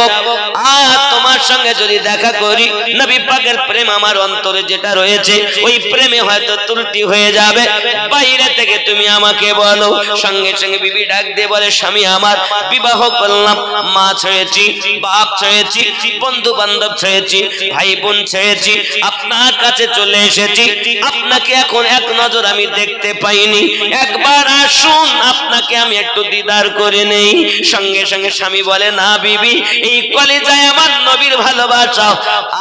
আর তোমার সঙ্গে যদি দেখা করি, নবী পাকের প্রেম আমার অন্তরে যেটা রয়েছে, ওই প্রেমে হয়তো ত্রুটি হয়ে যাবে, বাইরে থেকে তুমি আমাকে বলো। সঙ্গে সঙ্গে বিবি ডাক দিয়ে বলে, স্বামী আমার বিবাহ করলাম, মা ছেড়েছি, বাপ ছেড়েছি, বন্ধু বান্ধব ছেড়েছি, ভাই বোন ছেড়েছি, আপনার কাছে চলে এসেছি, আপনাকে এখন এক নজর আমি দেখতে পাইনি, একবার আসুন আপনাকে আমি একটু দিদার করে নেই। সঙ্গে সঙ্গে স্বামী বলে, না বিবি, এই কলিজায় আমার নবীর ভালোবাসা,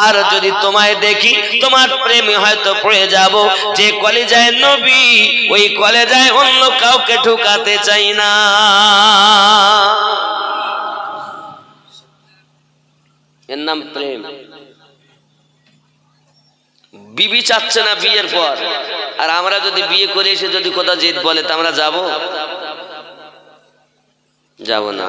আর যদি তোমায় দেখি তোমার প্রেমে হয়তো পড়ে যাব। যে কলিজায় নবী, ওই কলিজায় অন্য কাউকে ঢুকাতে চাই না। এর নাম প্রেম। বিবি চাচ্ছে না বিয়ের পর, আর আমরা যদি বিয়ে করে এসে যদি কোথাও যেতে বলে, তা আমরা যাব? যাব না।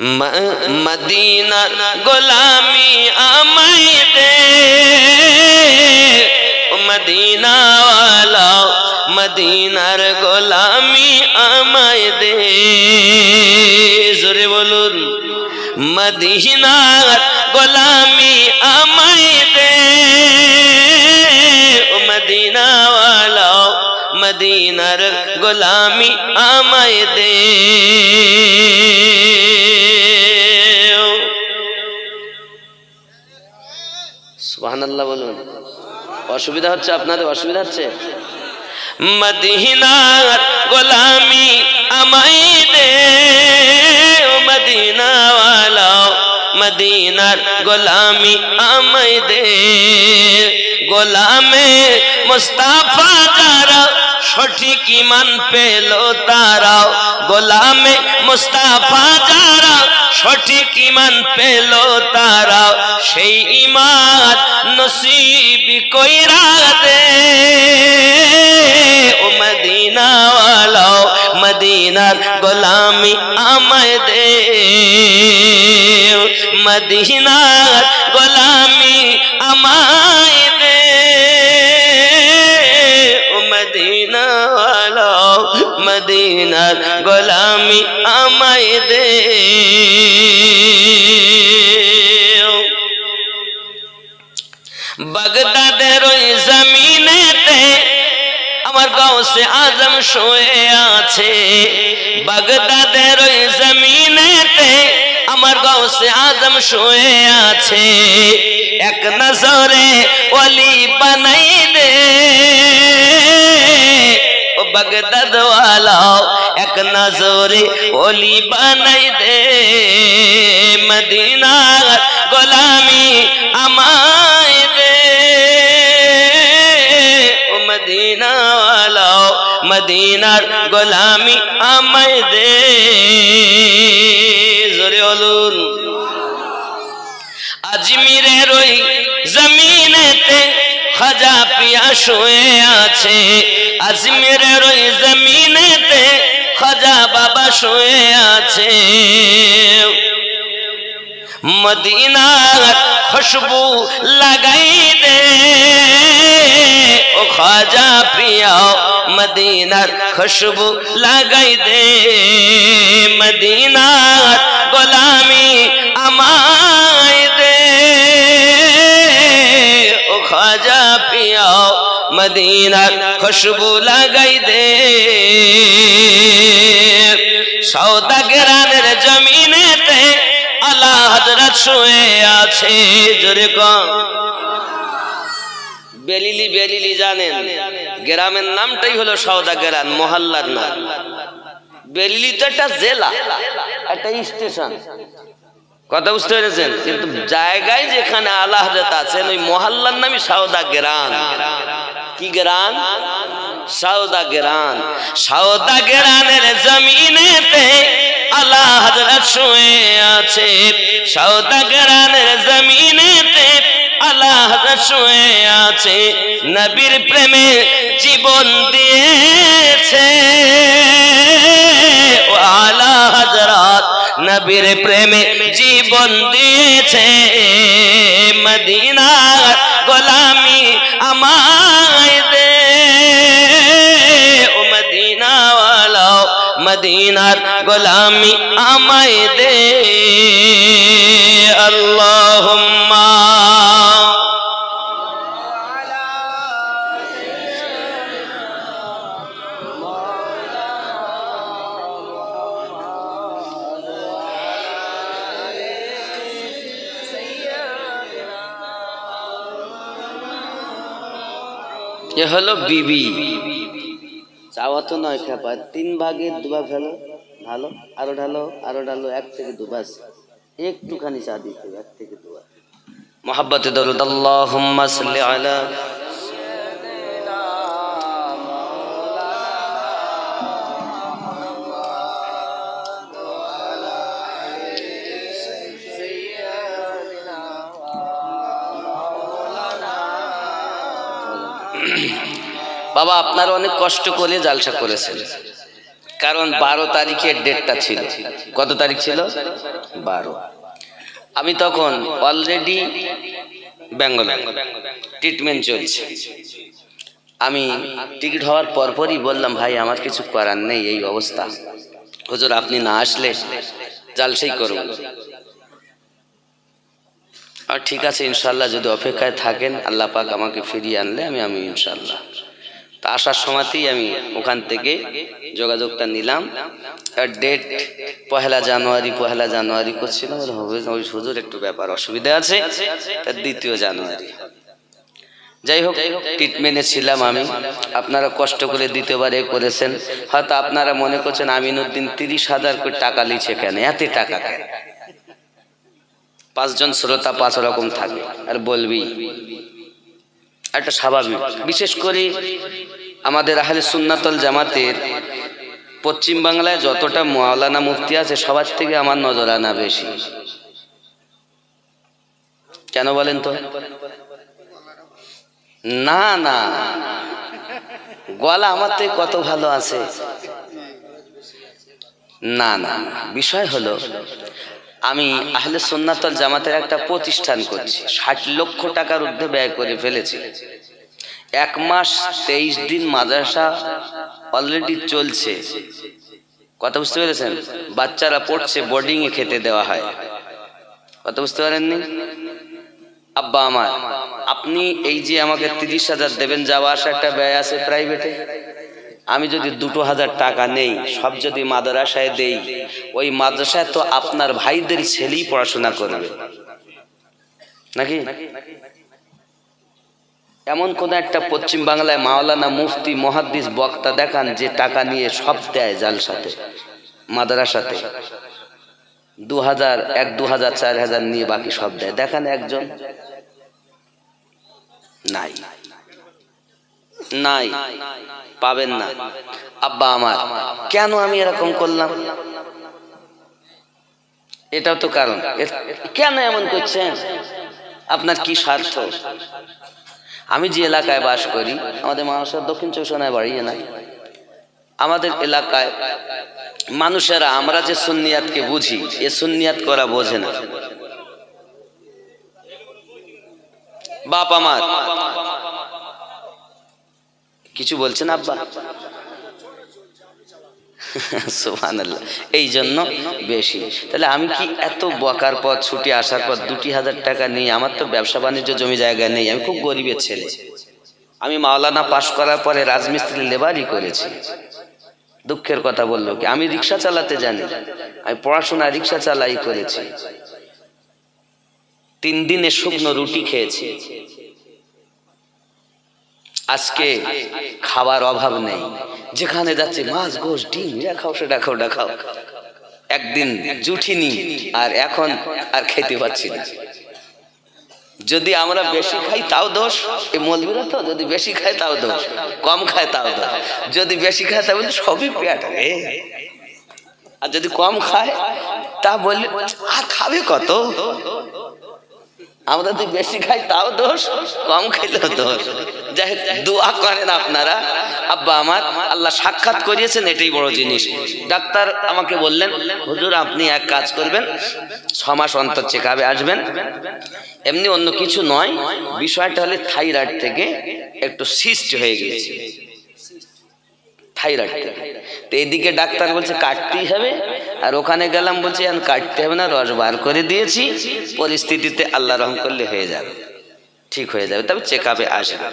মদিনার গোলামি আমায় দে মদিনা ওয়ালা মদিনার গোলামি আমায় দে জোরে বলুন মদিনার গোলামি আমায় দে মদিনা ওয়ালা মদিনার গোলামি আমায় দে সুবহানাল্লাহ বলুন অসুবিধা হচ্ছে আপনাদের অসুবিধা হচ্ছে মদিনার গোলামি আমায় দে মদিনা ওয়ালা মদিনার গোলামি আমায় দে গোলামে মুস্তাফা যারা সঠিক ঈমান পেল তারা গোলামে মুস্তাফা যারা সঠিক ঈমান পেল তারা সেই ঈমান নসিব কইরা দে ও মদিনা ওয়ালা মদিনার গোলামি আমায় দে মদিনার গোলামি আমায় দে ও মদিনা ওয়ালা মদিনার গোলামি আমায় দে বাগদাদের ওই জমিনেতে আমার গাউসে আজম শুয়ে আছে বাগদাদের ওই জমিনেতে আমার গাউসে আজম শুয়ে আছে এক নজরে ওলি বানাই দে ও বাগদাদ ওয়ালা এক নজরে ওলি বানাই দে মদিনার গোলামি আমায় দে ও মদিনা ওয়ালা মদিনার গোলামি আমায় দে জোরে বলুন আজমিরের ওই জমিনেতে খাজা পিয়া শুয়ে আছে আজমিরের ওই জমিনেতে খাজা বাবা শুয়ে আছে মদিনার খুশবু লাগাই দে ও খাজা পিয়া মদিনার খুশবু লাগাই দে মদিনার গোলামি আমায় দে ও খাজা পিয়া মদিনার খুশবু লাগাই দে সওদাগরানের জমিনেতে আলা হযরত শুয়ে আছে জোরে কম বেলিলি বেলিলি জানেন গ্রামের নামটাই হলো সওদাগরান মহল্লার নাম বেলিলি তো একটা জেলা একটা স্টেশন কথা বুঝতে পেরেছেন কিন্তু জায়গায় যেখানে আলা হযরত আছেন ওই মহল্লার নামই সওদাগরান কি গ্রান সওদাগরান সওদাগরানের জমিনেতে আলা হযরত শুয়ে আছে সওদাগরানের জমিনেতে আলা হযরত শুয়ে আছে নবীর প্রেমে জীবন দিয়েছে ও আলা হযরত নবীর প্রেমে জীবন দিয়েছে মদিনার গোলামি আমায় দে ও মদিনা ওয়ালা মদিনার গোলামি আমায় দে আল্লাহুম্মা ये हलो बीबी चावा तो नय खेपा तीन भागे दुबा फेलो ढालो आरो ढालो एक থেকে দু বাস একটুখানি চা দিতে এক থেকে দু मोहब्बत दरूद अल्लाहुम्मा सल्ली अला বাবা আপনারা অনেক কষ্ট করে জালসা করেছেন কারণ 12 তারিখের ডেটটা ছিল। কত তারিখ ছিল? 12। আমি তখন অলরেডি ব্যাঙ্গালোর ট্রিটমেন্ট চলছে। আমি টিকিট হওয়ার পরপরই বললাম, ভাই আমার কিছু করার নেই, এই অবস্থা, হুজুর আপনি না আসলে জালসাই করব। আর ঠিক আছে ইনশাল্লাহ, যদি অপেক্ষায় থাকেন আল্লাহ পাক আমাকে ফিরিয়ে আনলে আমি ইনশাল্লাহ। তা আসার সময়তেই আমি ওখান থেকে যোগাযোগটা নিলাম। আর ডেট 1 জানুয়ারি করছিলাম। ওই হুজুর একটু ব্যাপার অসুবিধা আছে, তার 2 জানুয়ারি। যাই হোক, ট্রিটমেন্টে ছিলাম আমি। আপনারা কষ্ট করে 2বার করেছেন, হয়তো আপনারা মনে করছেন আমিনুদ্দিন 30,000 করে টাকা লিছে কেন, এত টাকা কেন? 5 জন শ্রোতা 5 রকম থাকে, আর বলবি একটা স্বাভাবিক। বিশেষ করে আমাদের আহলে সুন্নাতুল জামাতের পশ্চিম বাংলায় যতটা মাওলানা মুফতি আছে, সবার থেকে আমার নজরানা বেশি। কেন বলেন তো? না না, গলা আমার থেকে কত ভালো আছে। না না, বিষয় হলো আমি আহলে সুন্নাতুল জামাতের একটা প্রতিষ্ঠান করছি, 60 লক্ষ টাকার ঊর্ধ্বে ব্যয় করে ফেলেছি। 1 মাস 23 দিন মাদ্রাসা অলরেডি চলছে। কথা বুঝতে পেরেছেন? বাচ্চারা পড়ছে, বোর্ডিং এ খেতে দেওয়া হয়। কথা বুঝতে পারেননি? আব্বা আমার, আপনি এই যে আমাকে 30,000 দেবেন, যাওয়া আসা একটা ব্যয় আছে প্রাইভেটে। আমি যদি 2,000 টাকা নেই, সব যদি মাদ্রাসায় দেই, ওই মাদ্রাসায় তো আপনার ভাইদের ছেলেই পড়াশোনা করবে নাকি? এমন কোন একটা পশ্চিম বাংলায় মাওলানা মুফতি মুহাদ্দিস বক্তা দেখান যে টাকা নিয়ে সব দেয় জালসাতে, মাদ্রাসাতে 2,000, 1-2,000, 4,000 নিয়ে বাকি সব দেয়। দেখান একজন। নাই নাই, পাবেন না। আব্বা আমার, কেন আমি এরকম করলাম? এটাও তো কারণ। কেন এমন করছেন? আপনার কি স্বার্থ? আমি যে এলাকায় বাস করি, আমাদের মানুষের দক্ষিণ 24 বাড়ি না, আমাদের এলাকায় মানুষেরা আমরা যে সুন্নিয়াতকে বুঝি, এ সুন্নিয়াত করা বোঝে না। বাপ আমার কিছু বলছেন আব্বা? সুবহানাল্লাহ। এই জন্য বেশি। তাহলে আমি কি এত বকার পর ছুটি আসার পর 2,000 টাকা নিয়ে, আমার তো ব্যবসা বাণিজ্য জমি জায়গা নেই, আমি খুব গরিবের ছেলে। আমি মাওলানা পাশ করার পরে রাজমিস্ত্রি লেবারই করেছি। দুঃখের কথা বললো কি, আমি রিক্সা চালাতে জানি, আমি পড়াশোনা রিক্সা চালাই করেছি। 3 দিনে শুকনো রুটি খেয়েছি। আজকে খাবার অভাব নেই, যেখানে যাচ্ছে মাছ, গোশ, ডিম, এটা খাও, সেটা খাও, ওটা খাও। একদিন জুঠিনি, আর এখন আর খেতে পাচ্ছি না। যদি আমরা বেশি খাই তাও দোষ, এই মৌলবীরা তো যদি বেশি খায় তাও দোষ, কম খায় তাও দোষ। যদি বেশি খায় তা বলি সবই পেট, আর যদি কম খায় তা বললে আর খাবে কত। আমরা যদি বেশি খাই তাও দোষ, কম খাইলেও দোষ। যাই হোক, দোয়া করেন আপনারা। আব্বা আমার, আল্লাহ সাক্ষাৎ করিয়েছেন, এটাই বড় জিনিস। ডাক্তার আমাকে বললেন, হুজুর আপনি এক কাজ করবেন, 6 মাস অন্তর চেকআপে আসবেন। এমনি অন্য কিছু নয়, বিষয়টা হলে থাইরয়েড থেকে একটু সিস্ট হয়ে গিয়েছে, থাইরয়েড থেকে। তো এদিকে ডাক্তার বলছে কাটতেই হবে, আর ওখানে গেলাম বলছে এখন কাটতে হবে না, রস বার করে দিয়েছি, পরিস্থিতিতে আল্লাহ রহম করলে হয়ে যাবে, ঠিক হয়ে যাবে, তবে চেকআপে আসবে।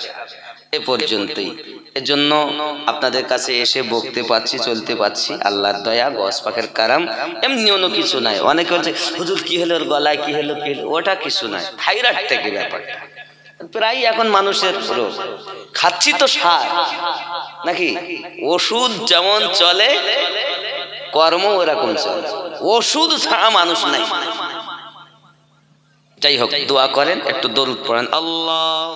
এ পর্যন্তই। এজন্য আপনাদের কাছে এসে বকতে পারছি, চলতে পারছি, আল্লাহর দয়া, গস পাকের কারাম, এমনি অন্য কিছু নাই। অনেকে বলছে হুজুর কি হলো, ওর গলায় কি হলো, ওটা কিছু নাই, থাইরয়েড থেকে ব্যাপারটা। প্রায় এখন মানুষের রোগ, খাচ্ছি তো সার নাকি, ওষুধ যেমন চলে কর্ম ওরকম চলে, ওষুধ ছাড়া মানুষ নাই। যাই হোক, দোয়া করেন, একটু দরুদ পড়েন। আল্লাহ